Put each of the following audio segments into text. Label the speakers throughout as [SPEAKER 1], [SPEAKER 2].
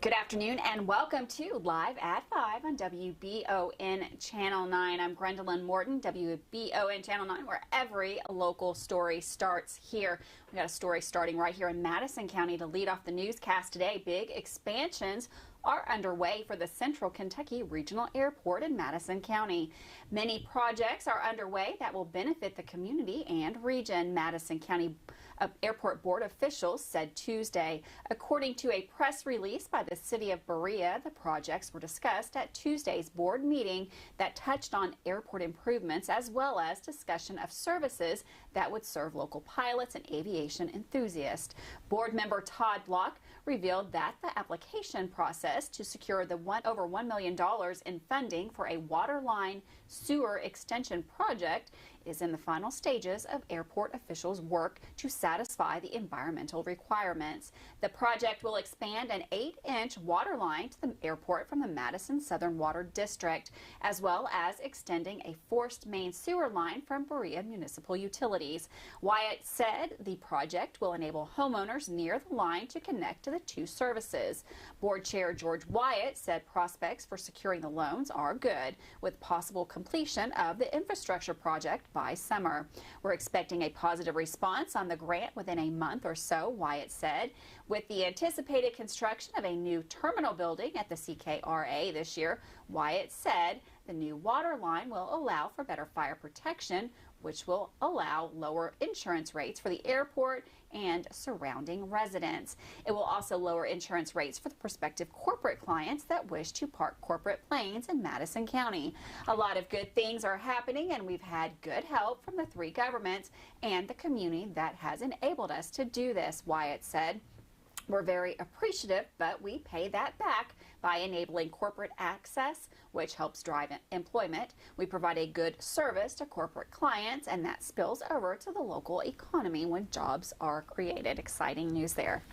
[SPEAKER 1] Good afternoon and welcome to Live at 5 on WBON Channel 9. I'm Gwendolyn Morton, WBON Channel 9, where every local story starts here. We got a story starting right here in Madison County to lead off the newscast today. Big expansions are underway for the Central Kentucky Regional Airport in Madison County. Many projects are underway that will benefit the community and region, Madison County Airport Board officials said Tuesday. According to a press release by the city of Berea, the projects were discussed at Tuesday's board meeting that touched on airport improvements as well as discussion of services that would serve local pilots and aviation enthusiasts. Board member Todd Block revealed that the application process to secure the over $1 million in funding for a Waterline sewer extension project is in the final stages of airport officials' work to satisfy the environmental requirements. The project will expand an 8-inch water line to the airport from the Madison Southern Water District, as well as extending a forced main sewer line from Berea Municipal Utilities. Wyatt said the project will enable homeowners near the line to connect to the two services. Board Chair George Wyatt said prospects for securing the loans are good, with possible completion of the infrastructure project by summer. We're expecting a positive response on the grant within a month or so, Wyatt said. With the anticipated construction of a new terminal building at the CKRA this year, Wyatt said the new water line will allow for better fire protection, which will allow lower insurance rates for the airport and surrounding residents. It will also lower insurance rates for the prospective corporate clients that wish to park corporate planes in Madison County. A lot of good things are happening, and we've had good help from the three governments and the community that has enabled us to do this, Wyatt said. We're very appreciative, but we pay that back by enabling corporate access, which helps drive employment. We provide a good service to corporate clients, and that spills over to the local economy when jobs are created. Exciting news there.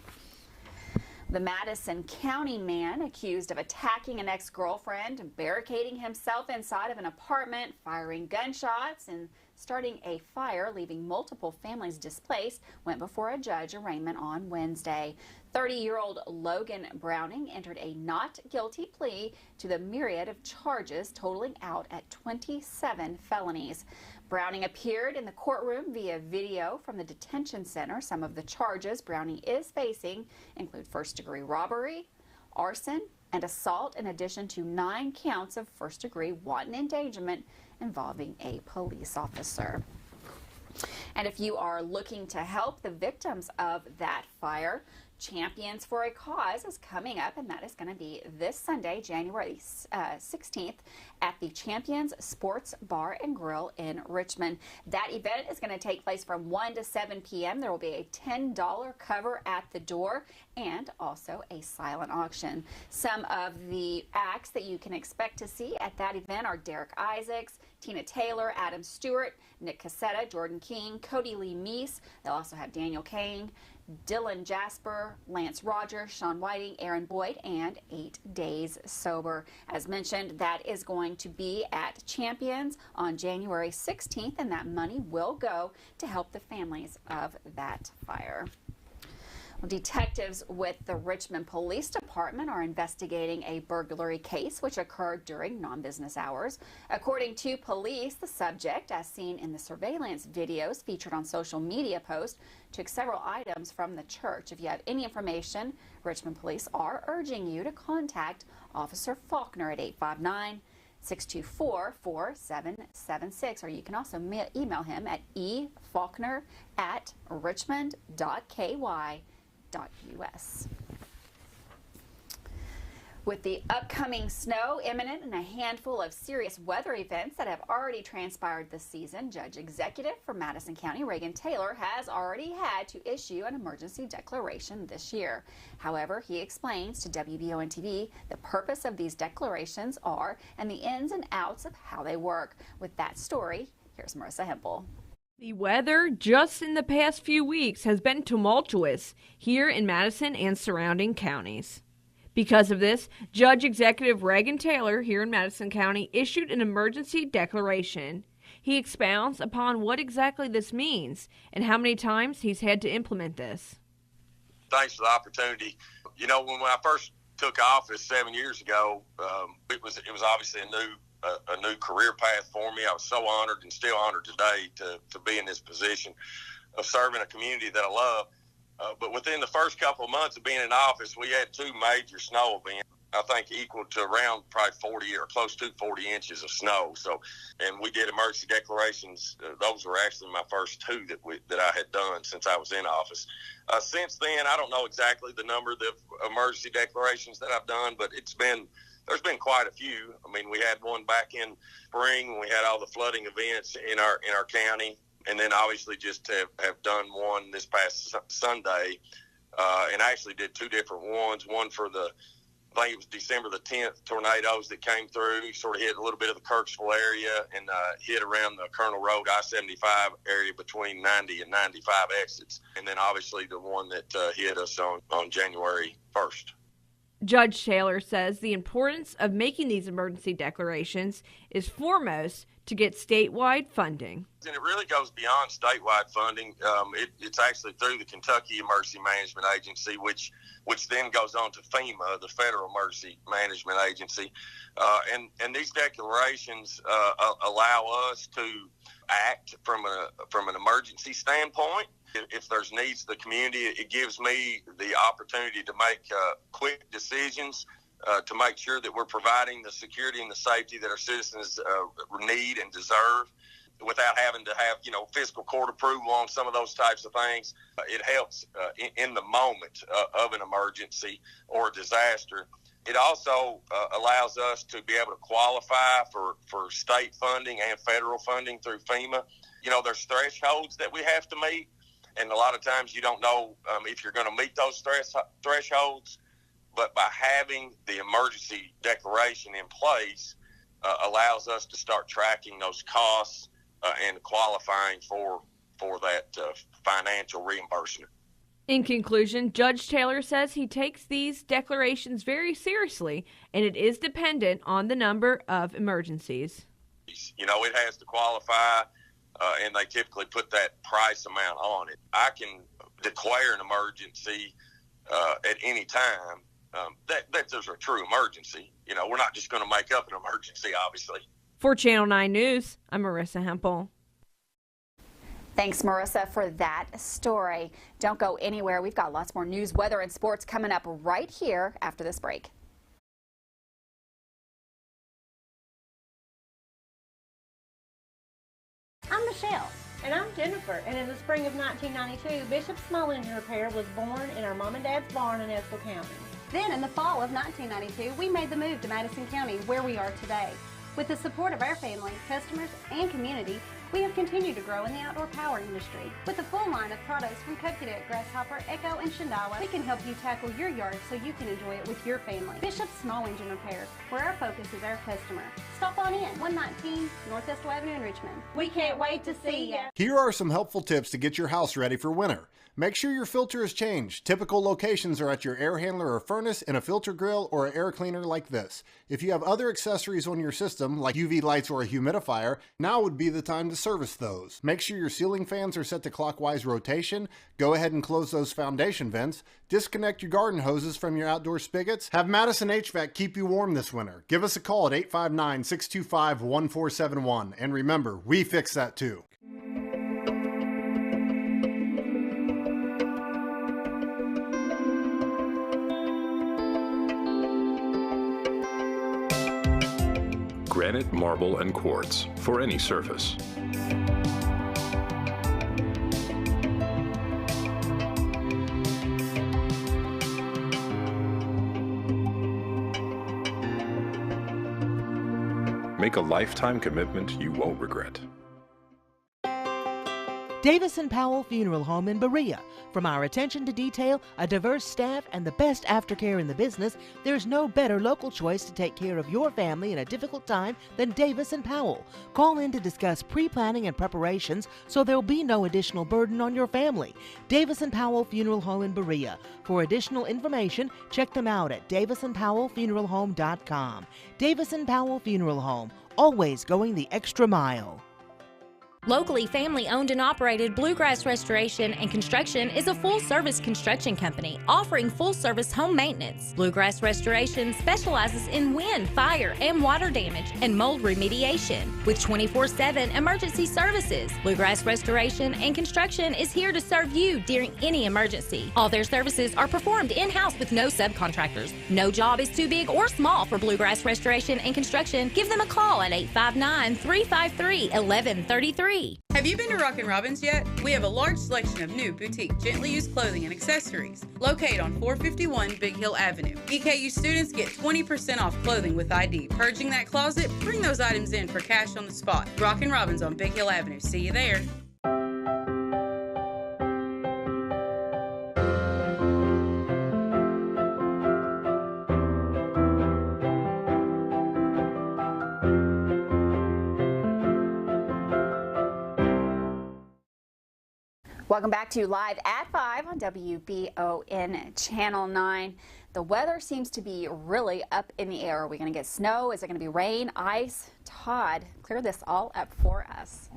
[SPEAKER 1] The Madison County man accused of attacking an ex-girlfriend, barricading himself inside of an apartment, firing gunshots, and starting a fire, leaving multiple families displaced, went before a judge arraignment on Wednesday. 30-year-old Logan Browning entered a not guilty plea to the myriad of charges totaling out at 27 felonies. Browning appeared in the courtroom via video from the detention center. Some of the charges Browning is facing include first-degree robbery, arson, and assault, in addition to 9 counts of first-degree wanton endangerment involving a police officer. And if you are looking to help the victims of that fire, Champions for a Cause is coming up, and that is going to be this Sunday, January 16th, at the Champions Sports Bar and Grill in Richmond. That event is going to take place from 1 to 7 p.m. There will be a $10 cover at the door and also a silent auction. Some of the acts that you can expect to see at that event are Derek Isaacs, Tina Taylor, Adam Stewart, Nick Cassetta, Jordan King, Cody Lee Meese. They'll also have Daniel Kane, Dylan Jasper, Lance Rogers, Sean Whiting, Aaron Boyd, and 8 Days Sober. As mentioned, that is going to be at Champions on January 16th, and that money will go to help the families of that fire. Detectives with the Richmond Police Department are investigating a burglary case which occurred during non-business hours. According to police, the subject, as seen in the surveillance videos featured on social media posts, took several items from the church. If you have any information, Richmond Police are urging you to contact Officer Faulkner at 859-624-4776, or you can also email him at efaulkner@richmond.ky.us. With the upcoming snow imminent and a handful of serious weather events that have already transpired this season, Judge Executive for Madison County, Reagan Taylor, has already had to issue an emergency declaration this year. However, he explains to WBON TV the purpose of these declarations are and the ins and outs of how they work. With that story, here's Marissa Hempel.
[SPEAKER 2] The weather just in the past few weeks has been tumultuous here in Madison and surrounding counties. Because of this, Judge Executive Reagan Taylor here in Madison County issued an emergency declaration. He expounds upon what exactly this means and how many times he's had to implement this.
[SPEAKER 3] Thanks for the opportunity. You know, when I first took office 7 years ago, it was obviously a new career path for me. I was so honored and still honored today to be in this position of serving a community that I love. But within the first couple of months of being in office, we had 2 major snow events, I think equal to around probably 40 or close to 40 inches of snow. So, and we did emergency declarations. Those were actually my first 2 that I had done since I was in office. Since then, I don't know exactly the number of emergency declarations that I've done, but there's been quite a few. I mean, we had one back in spring when we had all the flooding events in our county. And then obviously just have done one this past Sunday, and I actually did 2 different ones. One for I think it was December the 10th tornadoes that came through, sort of hit a little bit of the Kirksville area and hit around the Colonel Road I-75 area between 90 and 95 exits. And then obviously the one that hit us on January 1st.
[SPEAKER 2] Judge Taylor says the importance of making these emergency declarations is foremost to get statewide funding.
[SPEAKER 3] And it really goes beyond statewide funding. It's actually through the Kentucky Emergency Management Agency, which then goes on to FEMA, the Federal Emergency Management Agency. And these declarations allow us to act from an emergency standpoint. If there's needs of the community, it gives me the opportunity to make quick decisions to make sure that we're providing the security and the safety that our citizens need and deserve without having to have, fiscal court approval on some of those types of things. It helps in the moment of an emergency or a disaster. It also allows us to be able to qualify for state funding and federal funding through FEMA. There's thresholds that we have to meet, and a lot of times you don't know if you're going to meet those thresholds. But by having the emergency declaration in place allows us to start tracking those costs and qualifying for that financial reimbursement.
[SPEAKER 2] In conclusion, Judge Taylor says he takes these declarations very seriously, and it is dependent on the number of emergencies.
[SPEAKER 3] It has to qualify, and they typically put that price amount on it. I can declare an emergency at any time. That there's a true emergency. We're not just going to make up an emergency, obviously.
[SPEAKER 2] For Channel 9 News, I'm Marissa Hempel.
[SPEAKER 1] Thanks, Marissa, for that story. Don't go anywhere. We've got lots more news, weather, and sports coming up right here after this break.
[SPEAKER 4] I'm Michelle. And I'm Jennifer, and in the spring of 1992, Bishop Small Engine Repair was born in our mom and dad's barn in Estill County.
[SPEAKER 5] Then in the fall of 1992, we made the move to Madison County, where we are today. With the support of our family, customers, and community, we have continued to grow in the outdoor power industry. With a full line of products from Cub Cadet, Grasshopper, Echo, and Shindawa, we can help you tackle your yard so you can enjoy it with your family. Bishop Small Engine Repair, where our focus is our customer. Stop on in, 119 North Estill Avenue in Richmond. We can't wait to see you.
[SPEAKER 6] Here are some helpful tips to get your house ready for winter. Make sure your filter is changed. Typical locations are at your air handler or furnace, and a filter grill or an air cleaner like this. If you have other accessories on your system, like UV lights or a humidifier, now would be the time to service those. Make sure your ceiling fans are set to clockwise rotation. Go ahead and close those foundation vents. Disconnect your garden hoses from your outdoor spigots. Have Madison HVAC keep you warm this winter. Give us a call at 859-625-1471. And remember, we fix that too.
[SPEAKER 7] Granite, marble, and quartz for any surface. Make a lifetime commitment you won't regret.
[SPEAKER 8] Davis & Powell Funeral Home in Berea. From our attention to detail, a diverse staff, and the best aftercare in the business, there's no better local choice to take care of your family in a difficult time than Davis & Powell. Call in to discuss pre-planning and preparations so there'll be no additional burden on your family. Davis & Powell Funeral Home in Berea. For additional information, check them out at davisandpowellfuneralhome.com. Davis & Powell Funeral Home, always going the extra mile.
[SPEAKER 9] Locally family-owned and operated Bluegrass Restoration and Construction is a full-service construction company offering full-service home maintenance. Bluegrass Restoration specializes in wind, fire, and water damage and mold remediation. With 24/7 emergency services, Bluegrass Restoration and Construction is here to serve you during any emergency. All their services are performed in-house with no subcontractors. No job is too big or small for Bluegrass Restoration and Construction. Give them a call at 859-353-1133.
[SPEAKER 10] Have you been to Rockin' Robin's yet? We have a large selection of new boutique, gently used clothing and accessories located on 451 Big Hill Avenue. EKU students get 20% off clothing with ID. Purging that closet? Bring those items in for cash on the spot. Rockin' Robin's on Big Hill Avenue. See you there.
[SPEAKER 1] Welcome back to Live at 5 on WBON Channel 9. The weather seems to be really up in the air. Are we going to get snow? Is it going to be rain, ice? Todd, clear this all up for us.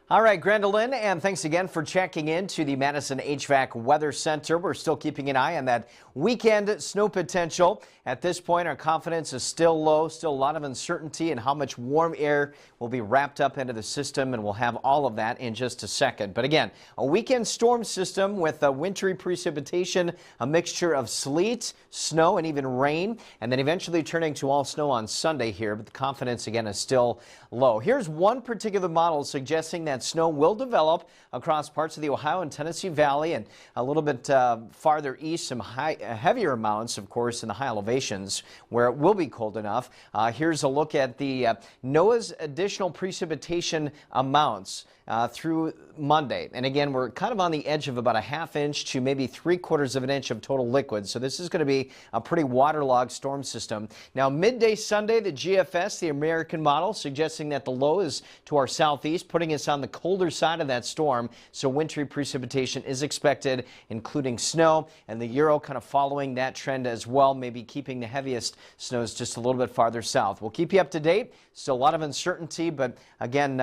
[SPEAKER 11] All right, Gwendolyn, and thanks again for checking in to the Madison HVAC Weather Center. We're still keeping an eye on that weekend snow potential. At this point, our confidence is still low, still a lot of uncertainty in how much warm air will be wrapped up into the system, and we'll have all of that in just a second. But again, a weekend storm system with a wintry precipitation, a mixture of sleet, snow, and even rain, and then eventually turning to all snow on Sunday here, but the confidence again is still low. Here's one particular model suggesting that snow will develop across parts of the Ohio and Tennessee Valley and a little bit farther east, some heavier amounts, of course, in the high elevations where it will be cold enough. Here's a look at the NOAA's additional precipitation amounts through Monday. And again, we're kind of on the edge of about a ½ inch to maybe 3/4 of an inch of total liquid. So this is going to be a pretty waterlogged storm system. Now, midday Sunday, the GFS, the American model, suggesting that the low is to our southeast, putting us on the colder side of that storm. So wintry precipitation is expected, including snow, and the Euro kind of following that trend as well, maybe keeping the heaviest snows just a little bit farther south. We'll keep you up to date. Still a lot of uncertainty, but again,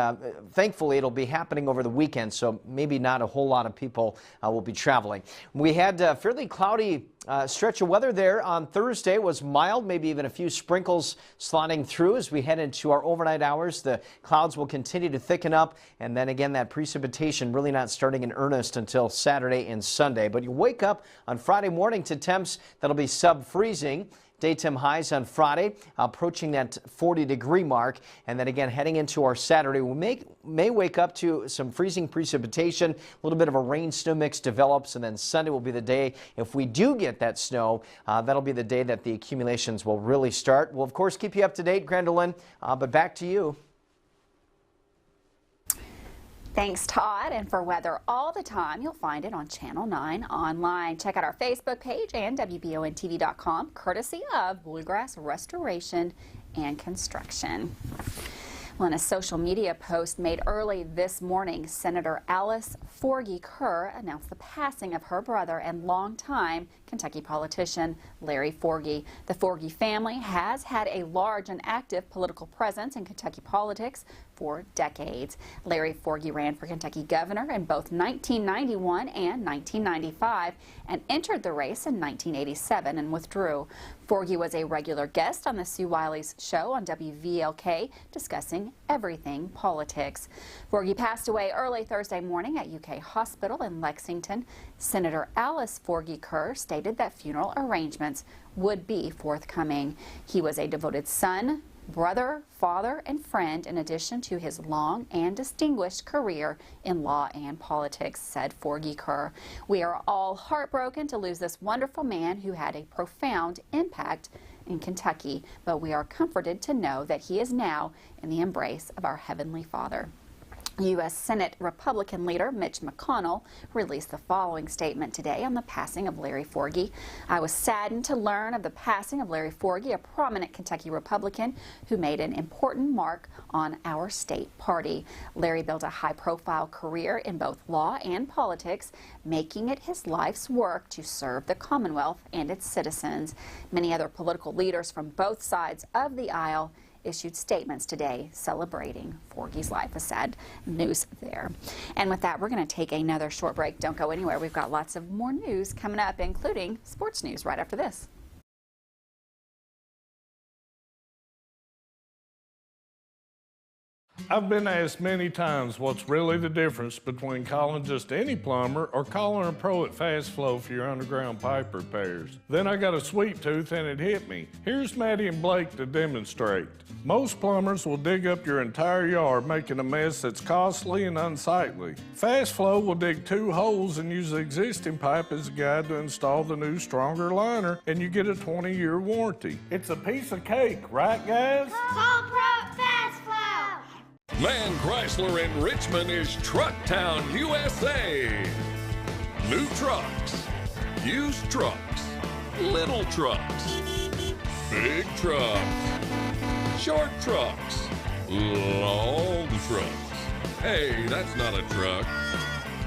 [SPEAKER 11] thankfully it'll be happening over the weekend, so maybe not a whole lot of people will be traveling. We had a fairly cloudy stretch of weather there on Thursday. It was mild, maybe even a few sprinkles sliding through as we head into our overnight hours. The clouds will continue to thicken up, and then again that precipitation really not starting in earnest until Saturday and Sunday. But you wake up on Friday morning to temps that'll be sub-freezing. Daytime highs on Friday approaching that 40-degree mark, and then again heading into our Saturday, we may wake up to some freezing precipitation, a little bit of a rain snow mix develops, and then Sunday will be the day, if we do get that snow, that'll be the day that the accumulations will really start. We'll of course keep you up to date, Gwendolyn, but back to you.
[SPEAKER 1] Thanks, Todd. And for weather all the time, you'll find it on Channel 9 online. Check out our Facebook page and WBONTV.com, courtesy of Bluegrass Restoration and Construction. Well, in a social media post made early this morning, Senator Alice Forgy Kerr announced the passing of her brother and longtime Kentucky politician Larry Forgy. The Forgy family has had a large and active political presence in Kentucky politics for decades. Larry Forgy ran for Kentucky governor in both 1991 and 1995 and entered the race in 1987 and withdrew. Forgy was a regular guest on the Sue Wiley's show on WVLK, discussing everything politics. Forgy passed away early Thursday morning at UK Hospital in Lexington. Senator Alice Forgy Kerr stated that funeral arrangements would be forthcoming. He was a devoted son, brother, father, and friend, in addition to his long and distinguished career in law and politics, said Forgy Kerr. We are all heartbroken to lose this wonderful man who had a profound impact in Kentucky, but we are comforted to know that he is now in the embrace of our Heavenly Father. U.S. Senate Republican leader Mitch McConnell released the following statement today on the passing of Larry Forgy. I was saddened to learn of the passing of Larry Forgy, a prominent Kentucky Republican who made an important mark on our state party. Larry built a high-profile career in both law and politics, making it his life's work to serve the Commonwealth and its citizens. Many other political leaders from both sides of the aisle issued statements today celebrating Forgie's life. A sad news there. And with that, we're going to take another short break. Don't go anywhere. We've got lots of more news coming up, including sports news right after this.
[SPEAKER 12] I've been asked many times what's really the difference between calling just any plumber or calling a pro at Fast Flow for your underground pipe repairs. Then I got a sweet tooth and it hit me. Here's Maddie and Blake to demonstrate. Most plumbers will dig up your entire yard, making a mess that's costly and unsightly. Fast Flow will dig 2 holes and use the existing pipe as a guide to install the new, stronger liner, and you get a 20-year warranty. It's a piece of cake, right, guys?
[SPEAKER 13] Call Pro Fast Flow!
[SPEAKER 7] Man Chrysler in Richmond is Truck Town, USA. New trucks, used trucks, little trucks, big trucks, short trucks, long trucks. Hey, that's not a truck.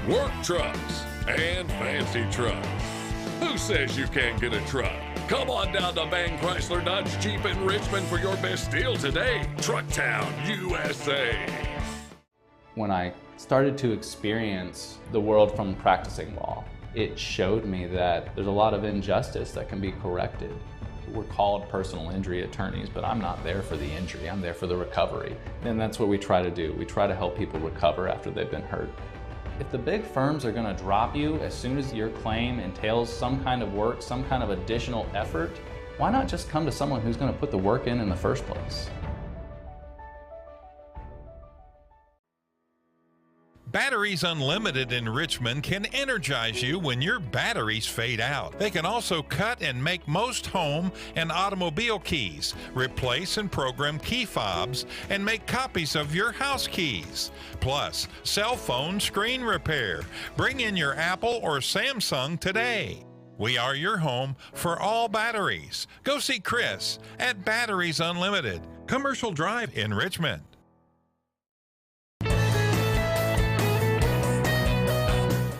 [SPEAKER 7] Work trucks and fancy trucks. Who says you can't get a truck? Come on down to Man Chrysler Dodge Jeep in Richmond for your best deal today. Truck Town, USA.
[SPEAKER 14] When I started to experience the world from practicing law, it showed me that there's a lot of injustice that can be corrected. We're called personal injury attorneys, but I'm not there for the injury, I'm there for the recovery. And that's what we try to do. We try to help people recover after they've been hurt. If the big firms are going to drop you as soon as your claim entails some kind of work, some kind of additional effort, why not just come to someone who's going to put the work in the first place?
[SPEAKER 15] Batteries Unlimited in Richmond can energize you when your batteries fade out. They can also cut and make most home and automobile keys, replace and program key fobs, and make copies of your house keys. Plus, cell phone screen repair. Bring in your Apple or Samsung today. We are your home for all batteries. Go see Chris at Batteries Unlimited, Commercial Drive in Richmond.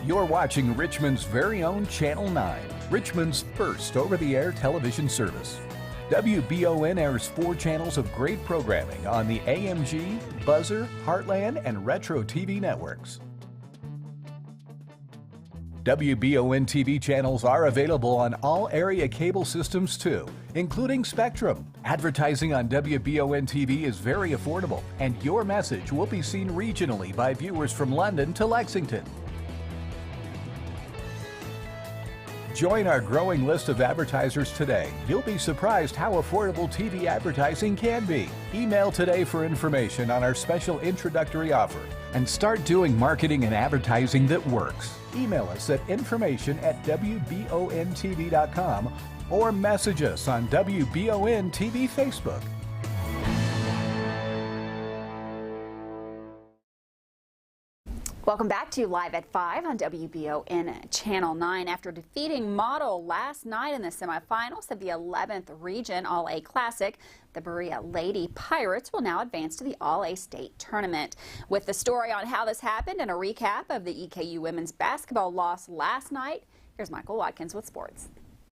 [SPEAKER 16] You're watching Richmond's very own Channel 9, Richmond's first over-the-air television service. WBON airs 4 channels of great programming on the AMG, Buzzer, Heartland, and Retro TV networks. WBON TV channels are available on all area cable systems too, including Spectrum. Advertising on WBON TV is very affordable, and your message will be seen regionally by viewers from London to Lexington. Join our growing list of advertisers today. You'll be surprised how affordable TV advertising can be. Email today for information on our special introductory offer and start doing marketing and advertising that works. Email us at information@wbontv.com or message us on WBON TV Facebook.
[SPEAKER 1] Welcome back to Live at 5 on WBON Channel 9. After defeating Model last night in the semifinals of the 11th Region All-A Classic, the Berea Lady Pirates will now advance to the All-A State Tournament. With the story on how this happened and a recap of the EKU women's basketball loss last night, here's Michael Watkins with sports.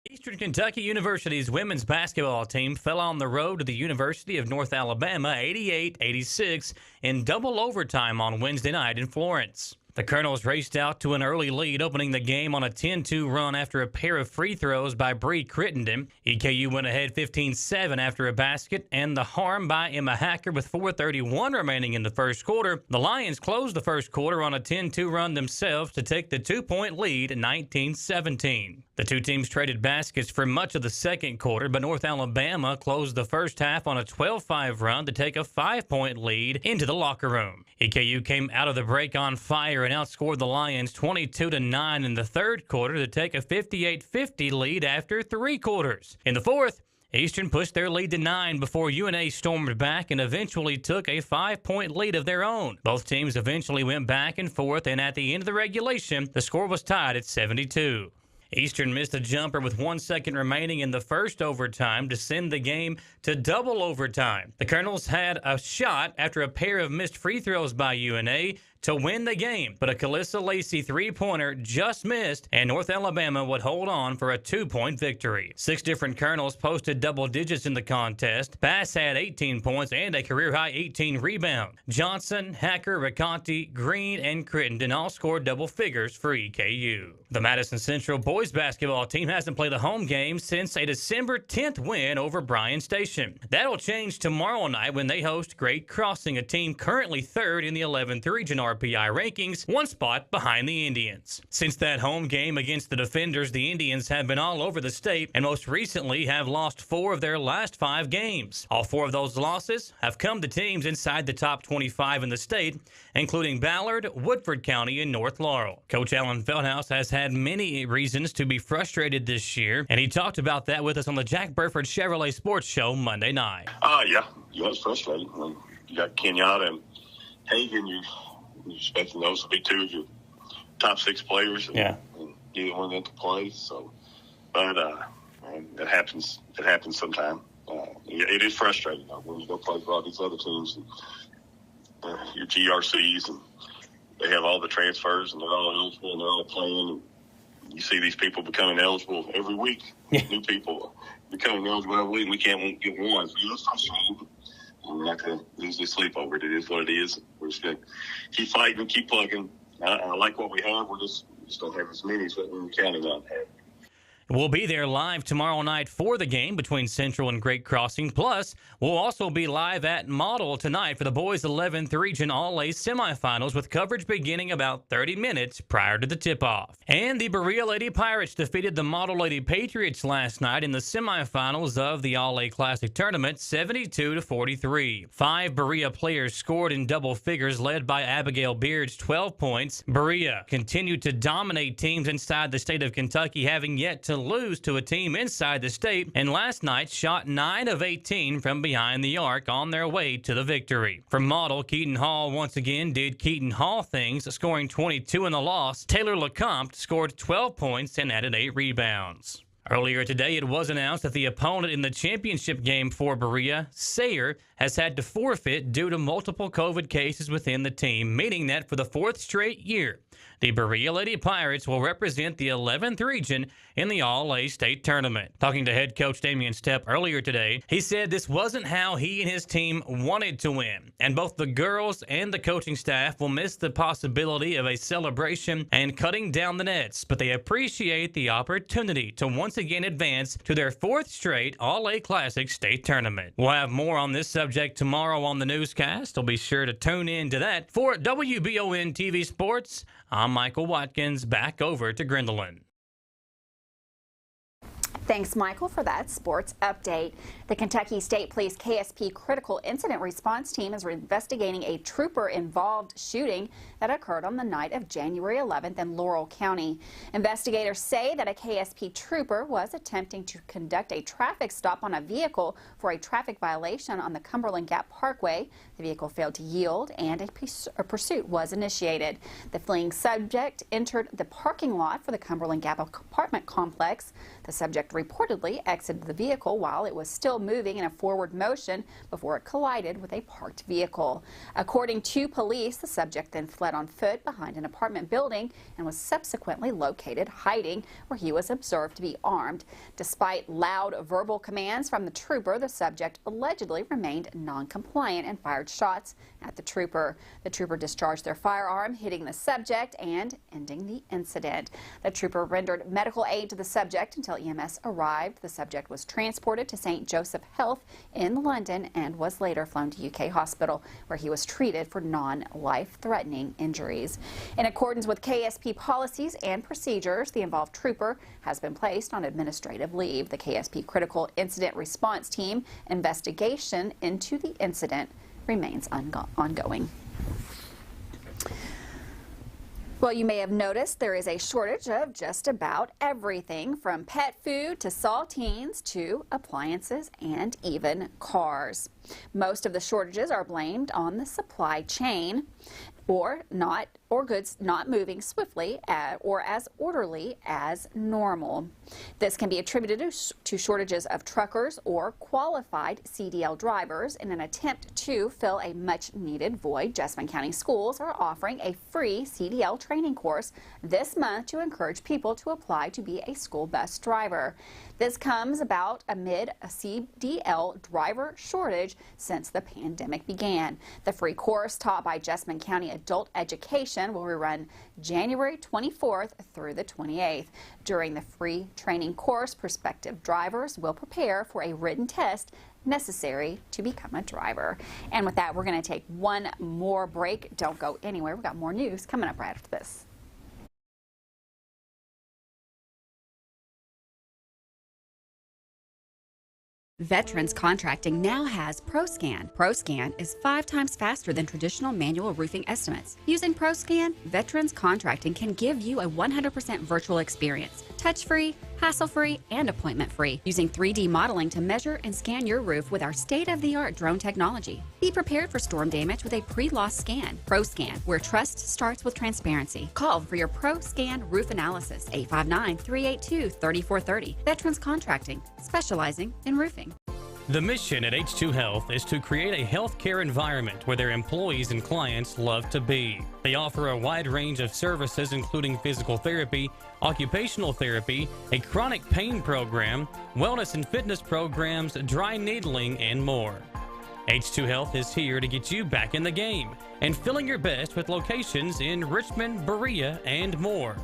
[SPEAKER 17] Eastern Kentucky University's women's basketball team fell on the road to the University of North Alabama 88-86 in double overtime on Wednesday night in Florence. The Colonels raced out to an early lead, opening the game on a 10-2 run after a pair of free throws by Bree Crittenden. EKU went ahead 15-7 after a basket and the harm by Emma Hacker with 4:31 remaining in the first quarter. The Lions closed the first quarter on a 10-2 run themselves to take the 2-point lead 19-17. The two teams traded baskets for much of the second quarter, but North Alabama closed the first half on a 12-5 run to take a 5-point lead into the locker room. EKU came out of the break on fire and outscored the Lions 22-9 in the third quarter to take a 58-50 lead after 3 quarters. In the fourth, Eastern pushed their lead to 9 before UNA stormed back and eventually took a 5-point lead of their own. Both teams eventually went back and forth, and at the end of the regulation, the score was tied at 72. Eastern missed a jumper with 1 second remaining in the first overtime to send the game to double overtime. The Colonels had a shot after a pair of missed free throws by UNA to win the game, but a Calissa Lacey three-pointer just missed, and North Alabama would hold on for a 2-point victory. 6 different Colonels posted double digits in the contest. Bass had 18 points and a career-high 18 rebounds. Johnson, Hacker, Raconte, Green, and Crittenden all scored double figures for EKU. The Madison Central boys basketball team hasn't played a home game since a December 10th win over Bryan Station. That'll change tomorrow night when they host Great Crossing, a team currently 3rd in the 11th region RPI rankings, 1 spot behind the Indians. Since that home game against the Defenders, the Indians have been all over the state and most recently have lost 4 of their last 5 games. All 4 of those losses have come to teams inside the top 25 in the state, including Ballard, Woodford County, and North Laurel. Coach Alan Feldhouse has had many reasons to be frustrated this year, and he talked about that with us on the Jack Burford Chevrolet Sports Show Monday night.
[SPEAKER 18] Yeah, it's frustrating. I mean, you got Kenyatta and Hagan, you're expecting those to be 2 of your top 6 players. And neither one of them to play. So, but it happens. It happens sometime. It is frustrating when you go play for all these other teams, and, your GRCs, and they have all the transfers, and they're all eligible, and they're all playing. And you see these people becoming eligible every week. New people becoming eligible every week. We can't get one. So it's frustrating. We're not going to lose this sleep over it. It is what it is. We're just going to keep fighting, keep plugging. I like what we have. We just don't have as many as what we're counting on having.
[SPEAKER 17] We'll be there live tomorrow night for the game between Central and Great Crossing. Plus, we'll also be live at Model tonight for the boys' 11th Region All-A semifinals, with coverage beginning about 30 minutes prior to the tip-off. And the Berea Lady Pirates defeated the Model Lady Patriots last night in the semifinals of the All-A Classic Tournament, 72-43. 5 Berea players scored in double figures, led by Abigail Beard's 12 points. Berea continued to dominate teams inside the state of Kentucky, having yet to lose to a team inside the state, and last night shot 9 of 18 from behind the arc on their way to the victory. From Model, Keaton Hall once again did Keaton Hall things, scoring 22 in the loss. Taylor LeCompte scored 12 points and added 8 rebounds. Earlier today, it was announced that the opponent in the championship game for Berea, Sayre, has had to forfeit due to multiple COVID cases within the team, meaning that for the 4th straight year, the Berea Lady Pirates will represent the 11th region in the All-A State Tournament. Talking to head coach Damian Stepp earlier today, he said this wasn't how he and his team wanted to win, and both the girls and the coaching staff will miss the possibility of a celebration and cutting down the nets, but they appreciate the opportunity to once again advance to their 4th straight All-A Classic State Tournament. We'll have more on this subject tomorrow on the newscast, so be sure to tune in to that. For WBON TV Sports, I'm Michael Watkins. Back over to Grendelin.
[SPEAKER 1] Thanks, Michael, for that sports update. The Kentucky State Police KSP Critical Incident Response Team is investigating a trooper-involved shooting that occurred on the night of January 11th in Laurel County. Investigators say that a KSP trooper was attempting to conduct a traffic stop on a vehicle for a traffic violation on the Cumberland Gap Parkway. The vehicle failed to yield, and a pursuit was initiated. The fleeing subject entered the parking lot for the Cumberland Gap apartment complex. The subject reportedly exited the vehicle while it was still moving in a forward motion before it collided with a parked vehicle. According to police, the subject then fled on foot behind an apartment building and was subsequently located hiding, where he was observed to be armed. Despite loud verbal commands from the trooper, the subject allegedly remained non-compliant and fired shots at the trooper. The trooper discharged their firearm, hitting the subject and ending the incident. The trooper rendered medical aid to the subject until EMS arrived. The subject was transported to St. Joseph Health in London and was later flown to UK Hospital, where he was treated for non-life-threatening injuries. In accordance with KSP policies and procedures, the involved trooper has been placed on administrative leave. The KSP Critical Incident Response Team investigation into the incident remains ongoing. Well, you may have noticed there is a shortage of just about everything, from pet food to saltines to appliances and even cars. Most of the shortages are blamed on the supply chain, or not or goods not moving swiftly or as orderly as normal. This can be attributed to shortages of truckers or qualified CDL drivers. In an attempt to fill a much-needed void, Jessamine County Schools are offering a free CDL training course this month to encourage people to apply to be a school bus driver. This comes about amid a CDL driver shortage since the pandemic began. The free course, taught by Jessamine County Adult Education, will run January 24th through the 28th. During the free training course, prospective drivers will prepare for a written test necessary to become a driver. And with that, we're going to take one more break. Don't go anywhere. We've got more news coming up right after this.
[SPEAKER 19] Veterans Contracting now has ProScan. ProScan is 5 times faster than traditional manual roofing estimates. Using ProScan, Veterans Contracting can give you a 100% virtual experience. Touch-free, hassle-free, and appointment-free, using 3D modeling to measure and scan your roof with our state-of-the-art drone technology. Be prepared for storm damage with a pre-loss scan. ProScan, where trust starts with transparency. Call for your ProScan roof analysis, 859-382-3430. Veterans Contracting, specializing in roofing.
[SPEAKER 17] The mission at H2 Health is to create a healthcare environment where their employees and clients love to be. They offer a wide range of services including physical therapy, occupational therapy, a chronic pain program, wellness and fitness programs, dry needling, and more. H2 Health is here to get you back in the game and feeling your best with locations in Richmond, Berea, and more.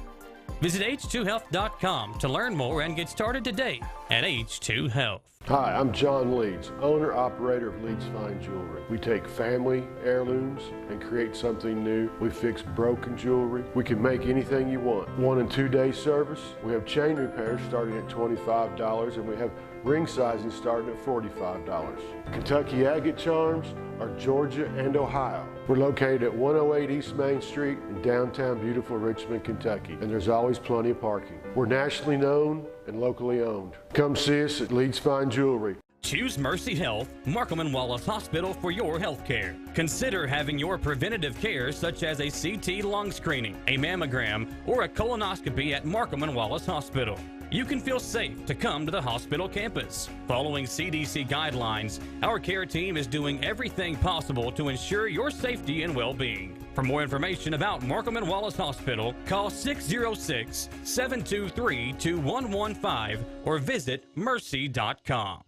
[SPEAKER 17] Visit h2health.com to learn more and get started today at H2 Health.
[SPEAKER 20] Hi, I'm John Leeds, owner-operator of Leeds Fine Jewelry. We take family heirlooms and create something new. We fix broken jewelry. We can make anything you want. 1 and 2 day service. We have chain repairs starting at $25, and we have ring sizing starting at $45. Kentucky agate charms are Georgia and Ohio. We're located at 108 East Main Street in downtown beautiful Richmond, Kentucky, and there's always plenty of parking. We're nationally known and locally owned. Come see us at Leeds Fine Jewelry.
[SPEAKER 17] Choose Mercy Health, Markham and Wallace Hospital for your health care. Consider having your preventative care such as a CT lung screening, a mammogram, or a colonoscopy at Markham and Wallace Hospital. You can feel safe to come to the hospital campus. Following CDC guidelines, our care team is doing everything possible to ensure your safety and well-being. For more information about Markham and Wallace Hospital, call 606-723-2115 or visit mercy.com.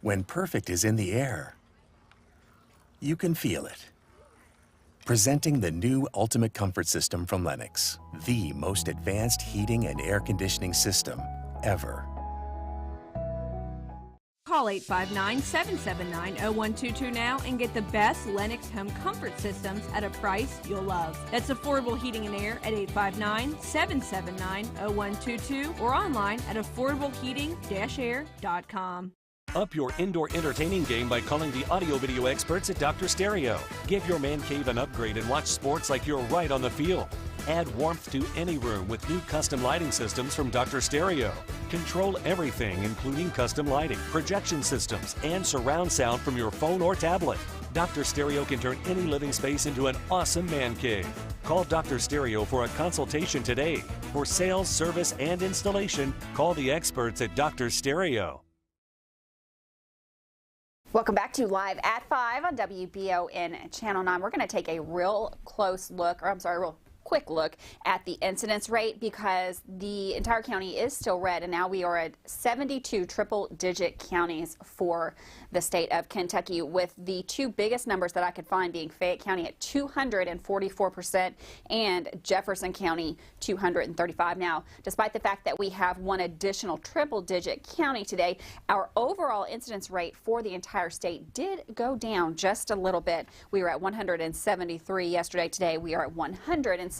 [SPEAKER 21] When perfect is in the air, you can feel it. Presenting the new Ultimate Comfort System from Lennox, the most advanced heating and air conditioning system ever.
[SPEAKER 2] Call 859-779-0122 now and get the best Lennox home comfort systems at a price you'll love. That's affordable heating and air at 859-779-0122 or online at affordableheating-air.com.
[SPEAKER 22] Up your indoor entertaining game by calling the audio-video experts at Dr. Stereo. Give your man cave an upgrade and watch sports like you're right on the field. Add warmth to any room with new custom lighting systems from Dr. Stereo. Control everything, including custom lighting, projection systems, and surround sound from your phone or tablet. Dr. Stereo can turn any living space into an awesome man cave. Call Dr. Stereo for a consultation today. For sales, service, and installation, call the experts at Dr. Stereo.
[SPEAKER 1] Welcome back to Live at 5 on WBON Channel 9. We're going to take a real quick look at the incidence rate because the entire county is still red, and now we are at 72 triple-digit counties for the state of Kentucky, with the two biggest numbers that I could find being Fayette County at 244% and Jefferson County 235. Now, despite the fact that we have one additional triple-digit county today, our overall incidence rate for the entire state did go down just a little bit. We were at 173 yesterday. Today we are at 168.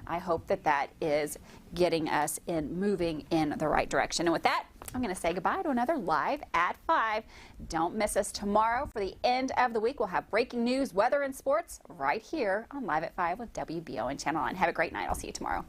[SPEAKER 1] I hope that that is getting us moving in the right direction. And with that, I'm going to say goodbye to another Live at 5. Don't miss us tomorrow for the end of the week. We'll have breaking news, weather, and sports right here on Live at 5 with WBON Channel 9. Have a great night. I'll see you tomorrow.